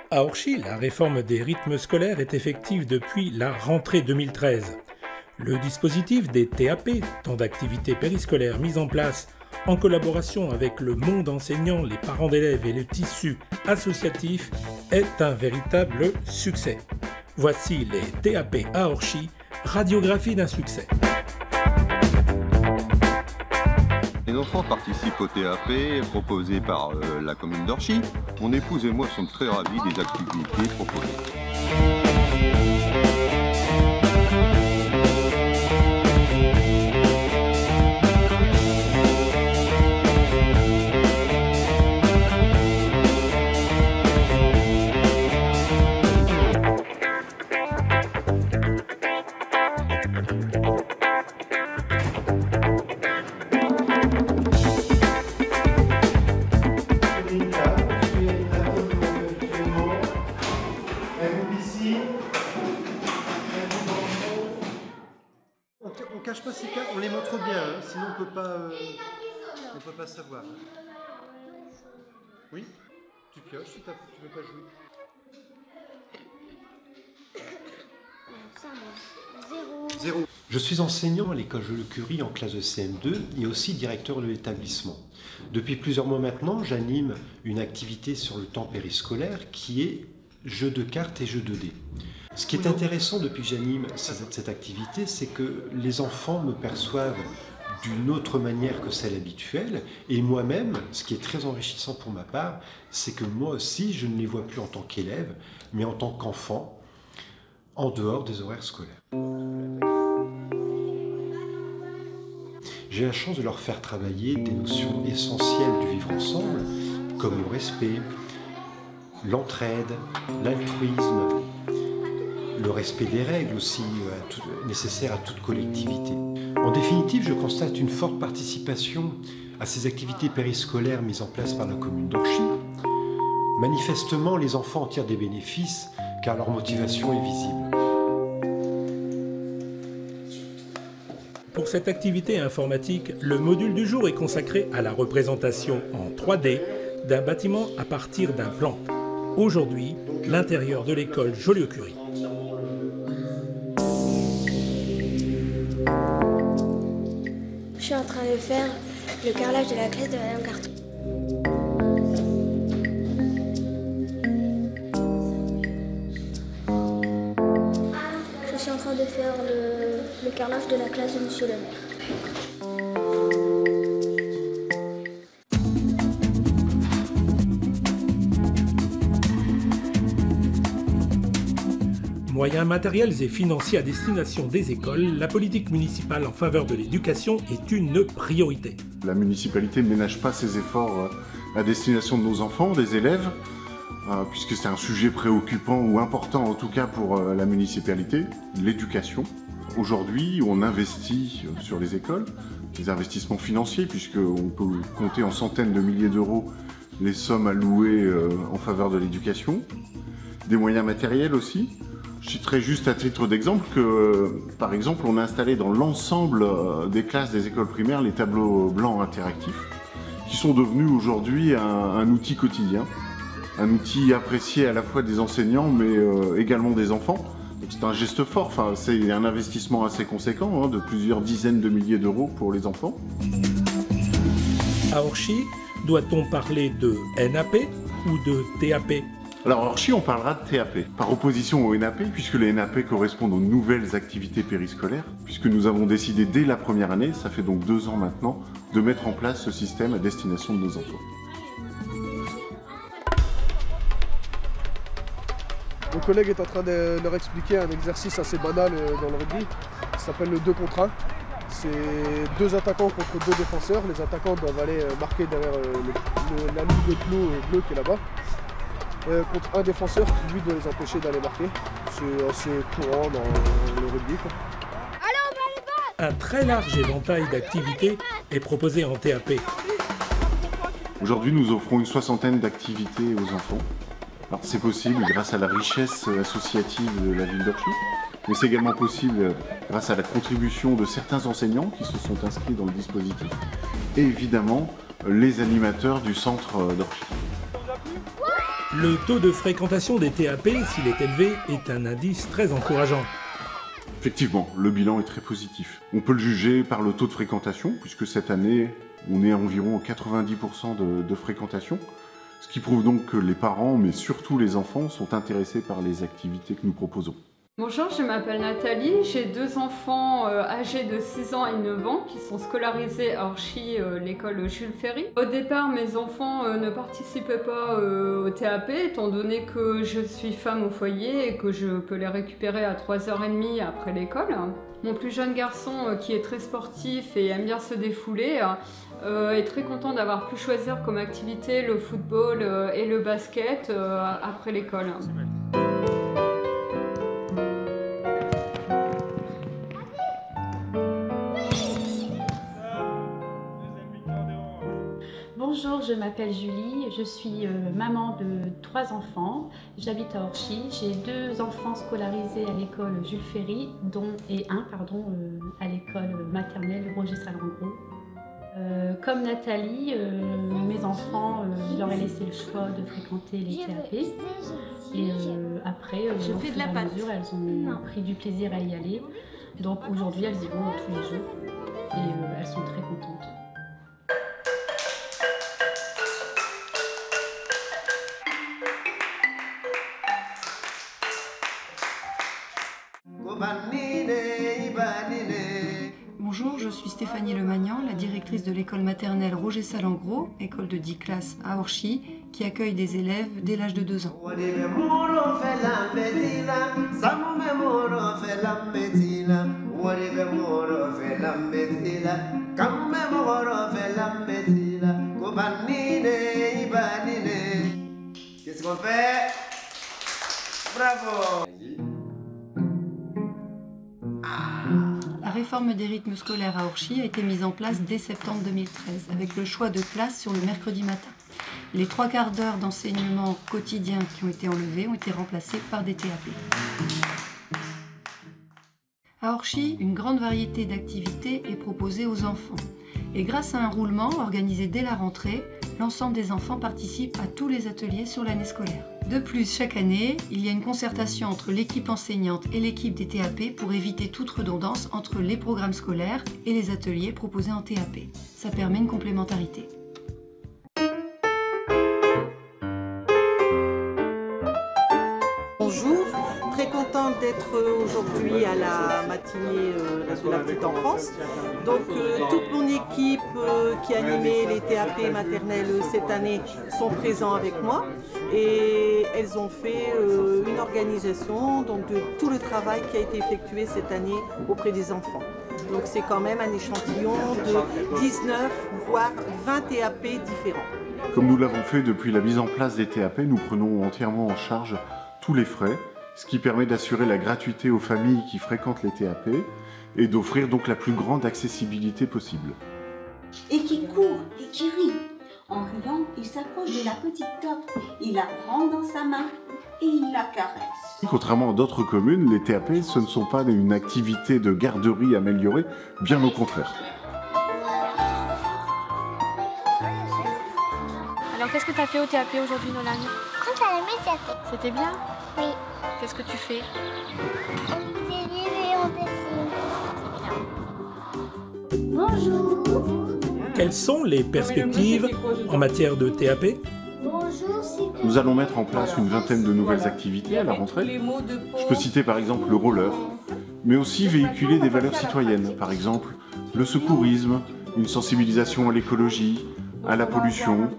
À Orchy, la réforme des rythmes scolaires est effective depuis la rentrée 2013. Le dispositif des TAP, temps d'activité périscolaire mis en place en collaboration avec le monde enseignant, les parents d'élèves et le tissu associatif, est un véritable succès. Voici les TAP à Orchy, radiographie d'un succès. Les enfants participent au TAP proposé par la commune d'Orchy. Mon épouse et moi sommes très ravis des activités proposées. On cache pas ces cas, on les montre bien, hein, sinon on peut pas savoir. Oui, tu pioches si tu veux pas jouer. Zéro. Je suis enseignant à l'école Joliot-Curie en classe de CM2 et aussi directeur de l'établissement. Depuis plusieurs mois maintenant, j'anime une activité sur le temps périscolaire qui est jeu de cartes et jeu de dés. Ce qui est intéressant depuis que j'anime cette activité, c'est que les enfants me perçoivent d'une autre manière que celle habituelle. Et moi-même, ce qui est très enrichissant pour ma part, c'est que moi aussi, je ne les vois plus en tant qu'élèves, mais en tant qu'enfants, en dehors des horaires scolaires. J'ai la chance de leur faire travailler des notions essentielles du vivre ensemble, comme le respect, l'entraide, l'altruisme, le respect des règles aussi, nécessaires à toute collectivité. En définitive, je constate une forte participation à ces activités périscolaires mises en place par la commune d'Orchy. Manifestement, les enfants en tirent des bénéfices car leur motivation est visible. Pour cette activité informatique, le module du jour est consacré à la représentation en 3D d'un bâtiment à partir d'un plan. Aujourd'hui, l'intérieur de l'école Joliot-Curie. Je suis en train de faire le carrelage de la classe de Madame Carton. Je suis en train de faire le carrelage de la classe de Monsieur le maire. Moyens matériels et financiers à destination des écoles, la politique municipale en faveur de l'éducation est une priorité. La municipalité ne ménage pas ses efforts à destination de nos enfants, des élèves, puisque c'est un sujet préoccupant ou important en tout cas pour la municipalité, l'éducation. Aujourd'hui, on investit sur les écoles, des investissements financiers, puisqu'on peut compter en centaines de milliers d'euros les sommes allouées en faveur de l'éducation, des moyens matériels aussi. Je citerai juste à titre d'exemple que, par exemple, on a installé dans l'ensemble des classes des écoles primaires les tableaux blancs interactifs, qui sont devenus aujourd'hui un outil quotidien, un outil apprécié à la fois des enseignants, mais également des enfants. C'est un geste fort, enfin, c'est un investissement assez conséquent, hein, de plusieurs dizaines de milliers d'euros pour les enfants. À Orchy, doit-on parler de NAP ou de TAP ? Alors à Orchy, on parlera de TAP, par opposition au NAP, puisque les NAP correspondent aux nouvelles activités périscolaires, puisque nous avons décidé dès la première année, ça fait donc 2 ans maintenant, de mettre en place ce système à destination de nos enfants. Mon collègue est en train de leur expliquer un exercice assez banal dans le rugby, qui s'appelle le 2 contre 1. C'est 2 attaquants contre 2 défenseurs. Les attaquants doivent aller marquer derrière la ligne de bleu qui est là-bas. Contre un défenseur qui lui doit les empêcher d'aller marquer. C'est assez courant dans le rugby, quoi. Un très large éventail d'activités est proposé en TAP. Aujourd'hui, nous offrons une 60aine d'activités aux enfants. Alors c'est possible grâce à la richesse associative de la ville d'Orchy, mais c'est également possible grâce à la contribution de certains enseignants qui se sont inscrits dans le dispositif, et évidemment les animateurs du centre d'Orchy. Le taux de fréquentation des TAP, s'il est élevé, est un indice très encourageant. Effectivement, le bilan est très positif. On peut le juger par le taux de fréquentation, puisque cette année, on est à environ 90% de fréquentation, ce qui prouve donc que les parents, mais surtout les enfants, sont intéressés par les activités que nous proposons. Bonjour, je m'appelle Nathalie, j'ai 2 enfants âgés de 6 ans et 9 ans qui sont scolarisés à Orchy, l'école Jules Ferry. Au départ, mes enfants ne participaient pas au TAP étant donné que je suis femme au foyer et que je peux les récupérer à 3h30 après l'école. Mon plus jeune garçon, qui est très sportif et aime bien se défouler, est très content d'avoir pu choisir comme activité le football et le basket après l'école. Bonjour, je m'appelle Julie, je suis maman de 3 enfants, j'habite à Orchy, j'ai 2 enfants scolarisés à l'école Jules Ferry, dont un à l'école maternelle Roger Salengro. Comme Nathalie, mes enfants, je leur ai laissé le choix de fréquenter les TAP et après, au fur et à mesure, elles ont pris du plaisir à y aller. Donc aujourd'hui, elles y vont tous les jours et elles sont très contentes. Bonjour, je suis Stéphanie Lemagnan, la directrice de l'école maternelle Roger Salengro, école de 10 classes à Orchy, qui accueille des élèves dès l'âge de 2 ans. Qu'est-ce qu'on fait? Bravo! La réforme des rythmes scolaires à Orchy a été mise en place dès septembre 2013, avec le choix de classe sur le mercredi matin. Les 3/4 d'heure d'enseignement quotidien qui ont été enlevés ont été remplacés par des TAP. À Orchy, une grande variété d'activités est proposée aux enfants. Et grâce à un roulement organisé dès la rentrée, l'ensemble des enfants participent à tous les ateliers sur l'année scolaire. De plus, chaque année, il y a une concertation entre l'équipe enseignante et l'équipe des TAP pour éviter toute redondance entre les programmes scolaires et les ateliers proposés en TAP. Ça permet une complémentarité. Bonjour, très contente d'être aujourd'hui à la matinée de la petite enfance. Donc toute mon équipe qui animait les TAP maternelles cette année sont présents avec moi et elles ont fait une organisation donc, de tout le travail qui a été effectué cette année auprès des enfants. Donc c'est quand même un échantillon de 19 voire 20 TAP différents. Comme nous l'avons fait depuis la mise en place des TAP, nous prenons entièrement en charge tous les frais, ce qui permet d'assurer la gratuité aux familles qui fréquentent les TAP et d'offrir donc la plus grande accessibilité possible. Et qui court et qui rit. En riant, il s'approche de la petite top, il la prend dans sa main et il la caresse. Contrairement à d'autres communes, les TAP, ce ne sont pas une activité de garderie améliorée, bien au contraire. Alors qu'est-ce que tu as fait au TAP aujourd'hui, Nolan? Quand à la maison. C'était bien? Oui. Qu'est-ce que tu fais? On lit des livres et on dessine. Bonjour. Quelles sont les perspectives en matière de TAP? Bonjour, Nous allons mettre en place une vingtaine de nouvelles activités à la rentrée. Je peux citer par exemple le roller, mais aussi véhiculer des valeurs citoyennes, par exemple le secourisme, une sensibilisation à l'écologie, à la pollution,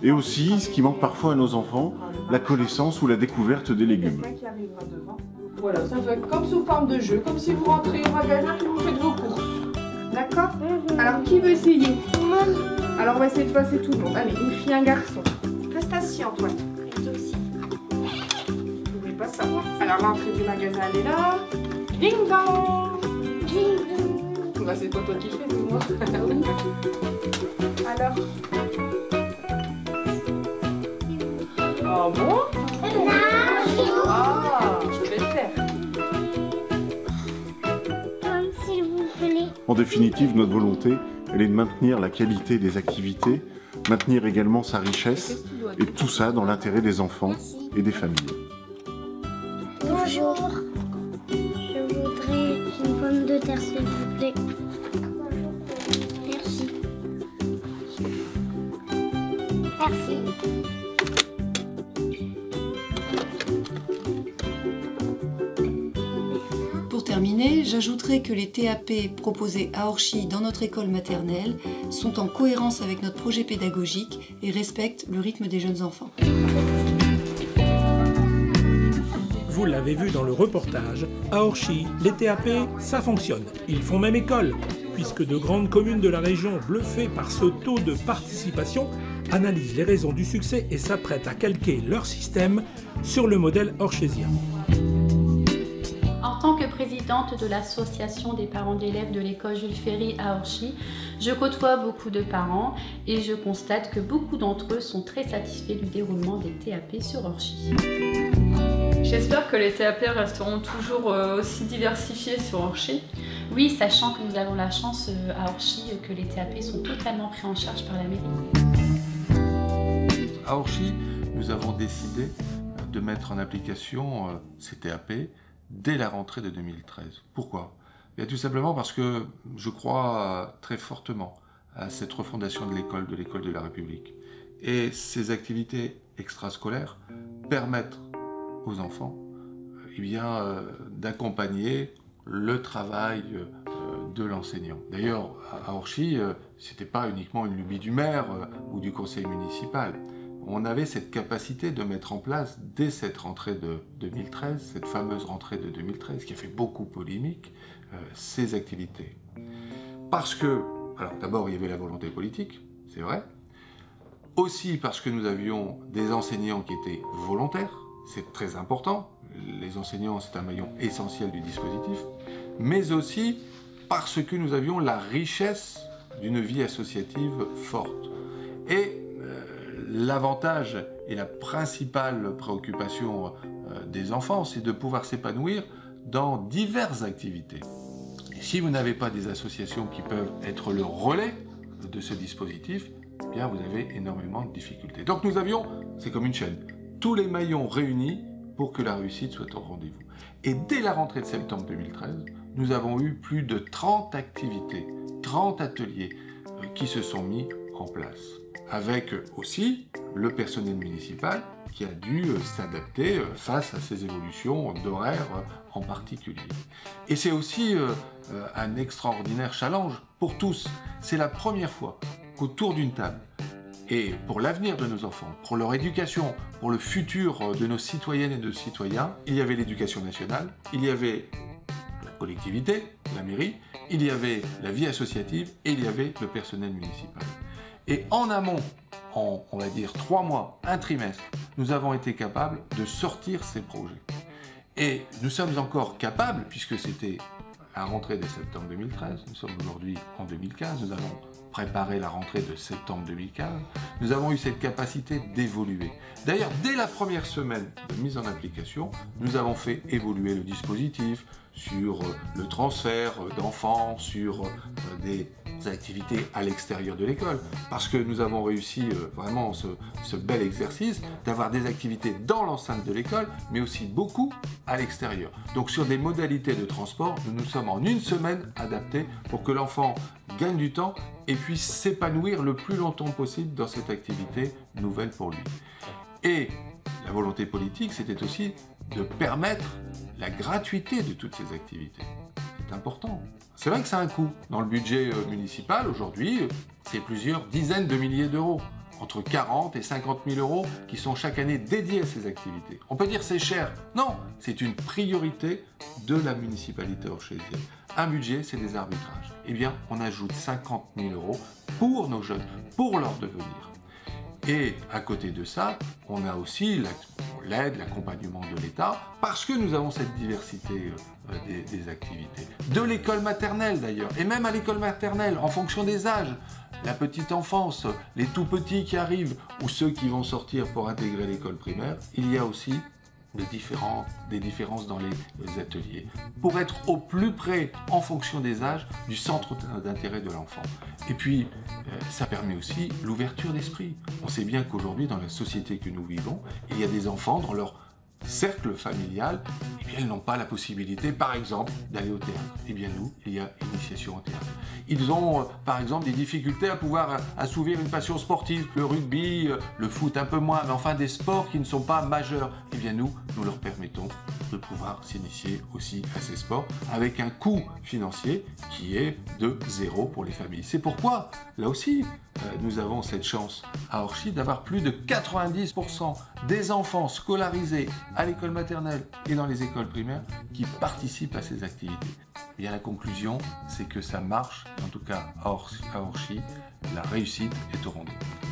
et aussi, ce qui manque parfois à nos enfants, la connaissance ou la découverte des légumes. Voilà, ça va être comme sous forme de jeu, comme si vous rentrez au magasin et vous faites vos courses. D'accord? Alors, qui veut essayer? Alors, on va essayer de passer tout le monde. Allez, une fille, un garçon. Reste assis, Antoine. Et toi aussi. N'oubliez pas ça. Alors, l'entrée du magasin, elle est là. Ding dong! Ding dong! Bah, c'est pas toi qui fais, c'est moi. Alors? Ah bon? Ah, je vais le faire. S'il vous plaît. En définitive, notre volonté elle est de maintenir la qualité des activités, maintenir également sa richesse, et tout ça dans l'intérêt des enfants et des familles. Bonjour, je voudrais une pomme de terre s'il vous plaît. Merci. Merci. Pour terminer, j'ajouterai que les TAP proposés à Orchy dans notre école maternelle sont en cohérence avec notre projet pédagogique et respectent le rythme des jeunes enfants. Vous l'avez vu dans le reportage, à Orchy, les TAP, ça fonctionne. Ils font même école, puisque de grandes communes de la région, bluffées par ce taux de participation, analysent les raisons du succès et s'apprêtent à calquer leur système sur le modèle orchésien. En tant que présidente de l'association des parents d'élèves de l'école Jules Ferry à Orchy, je côtoie beaucoup de parents et je constate que beaucoup d'entre eux sont très satisfaits du déroulement des TAP sur Orchy. J'espère que les TAP resteront toujours aussi diversifiés sur Orchy. Oui, sachant que nous avons la chance à Orchy que les TAP sont totalement pris en charge par la mairie. À Orchy, nous avons décidé de mettre en application ces TAP dès la rentrée de 2013. Pourquoi ? Bien, tout simplement parce que je crois très fortement à cette refondation de l'école de la République. Et ces activités extrascolaires permettent aux enfants d'accompagner le travail de l'enseignant. D'ailleurs, à Orchy, ce n'était pas uniquement une lubie du maire ou du conseil municipal. On avait cette capacité de mettre en place, dès cette rentrée de 2013, cette fameuse rentrée de 2013, qui a fait beaucoup polémique, ces activités. Parce que, alors d'abord, il y avait la volonté politique, c'est vrai. Aussi parce que nous avions des enseignants qui étaient volontaires, c'est très important. Les enseignants, c'est un maillon essentiel du dispositif. Mais aussi parce que nous avions la richesse d'une vie associative forte. Et l'avantage et la principale préoccupation des enfants, c'est de pouvoir s'épanouir dans diverses activités. Et si vous n'avez pas des associations qui peuvent être le relais de ce dispositif, eh bien vous avez énormément de difficultés. Donc nous avions, c'est comme une chaîne, tous les maillons réunis pour que la réussite soit au rendez-vous. Et dès la rentrée de septembre 2013, nous avons eu plus de 30 activités, 30 ateliers qui se sont mis en place. Avec aussi le personnel municipal qui a dû s'adapter face à ces évolutions d'horaires en particulier. Et c'est aussi un extraordinaire challenge pour tous. C'est la première fois qu'autour d'une table, et pour l'avenir de nos enfants, pour leur éducation, pour le futur de nos citoyennes et de citoyens, il y avait l'éducation nationale, il y avait la collectivité, la mairie, il y avait la vie associative et il y avait le personnel municipal. Et en amont, en on va dire 3 mois, un trimestre, nous avons été capables de sortir ces projets. Et nous sommes encore capables, puisque c'était la rentrée de septembre 2013, nous sommes aujourd'hui en 2015, nous avons préparé la rentrée de septembre 2015, nous avons eu cette capacité d'évoluer. D'ailleurs, dès la première semaine de mise en application, nous avons fait évoluer le dispositif sur le transfert d'enfants, sur des activités à l'extérieur de l'école, parce que nous avons réussi vraiment ce bel exercice d'avoir des activités dans l'enceinte de l'école, mais aussi beaucoup à l'extérieur. Donc sur des modalités de transport, nous nous sommes en une semaine adaptés pour que l'enfant gagne du temps et puisse s'épanouir le plus longtemps possible dans cette activité nouvelle pour lui. Et la volonté politique, c'était aussi de permettre la gratuité de toutes ces activités. C'est important. C'est vrai que ça a un coût. Dans le budget municipal, aujourd'hui, c'est plusieurs dizaines de milliers d'euros. Entre 40 et 50 000 euros qui sont chaque année dédiés à ces activités. On peut dire c'est cher. Non, c'est une priorité de la municipalité orchésienne. Un budget, c'est des arbitrages. Eh bien, on ajoute 50 000 euros pour nos jeunes, pour leur devenir. Et à côté de ça, on a aussi l'aide, l'accompagnement de l'État, parce que nous avons cette diversité des activités. De l'école maternelle d'ailleurs, et même à l'école maternelle, en fonction des âges. La petite enfance, les tout petits qui arrivent, ou ceux qui vont sortir pour intégrer l'école primaire, il y a aussi des différences dans les ateliers, pour être au plus près, en fonction des âges, du centre d'intérêt de l'enfant. Et puis, ça permet aussi l'ouverture d'esprit. On sait bien qu'aujourd'hui, dans la société que nous vivons, il y a des enfants dans leur cercle familial, eh bien, elles n'ont pas la possibilité, par exemple, d'aller au théâtre. Eh bien, nous, il y a initiation au théâtre. Ils ont, par exemple, des difficultés à pouvoir assouvir une passion sportive, le rugby, le foot un peu moins, mais enfin des sports qui ne sont pas majeurs. Eh bien, nous leur permettons de pouvoir s'initier aussi à ces sports avec un coût financier qui est de 0 pour les familles. C'est pourquoi, là aussi, nous avons cette chance à Orchy d'avoir plus de 90% des enfants scolarisés à l'école maternelle et dans les écoles primaires qui participent à ces activités. Et bien, la conclusion, c'est que ça marche, en tout cas à Orchy, la réussite est au rendez-vous.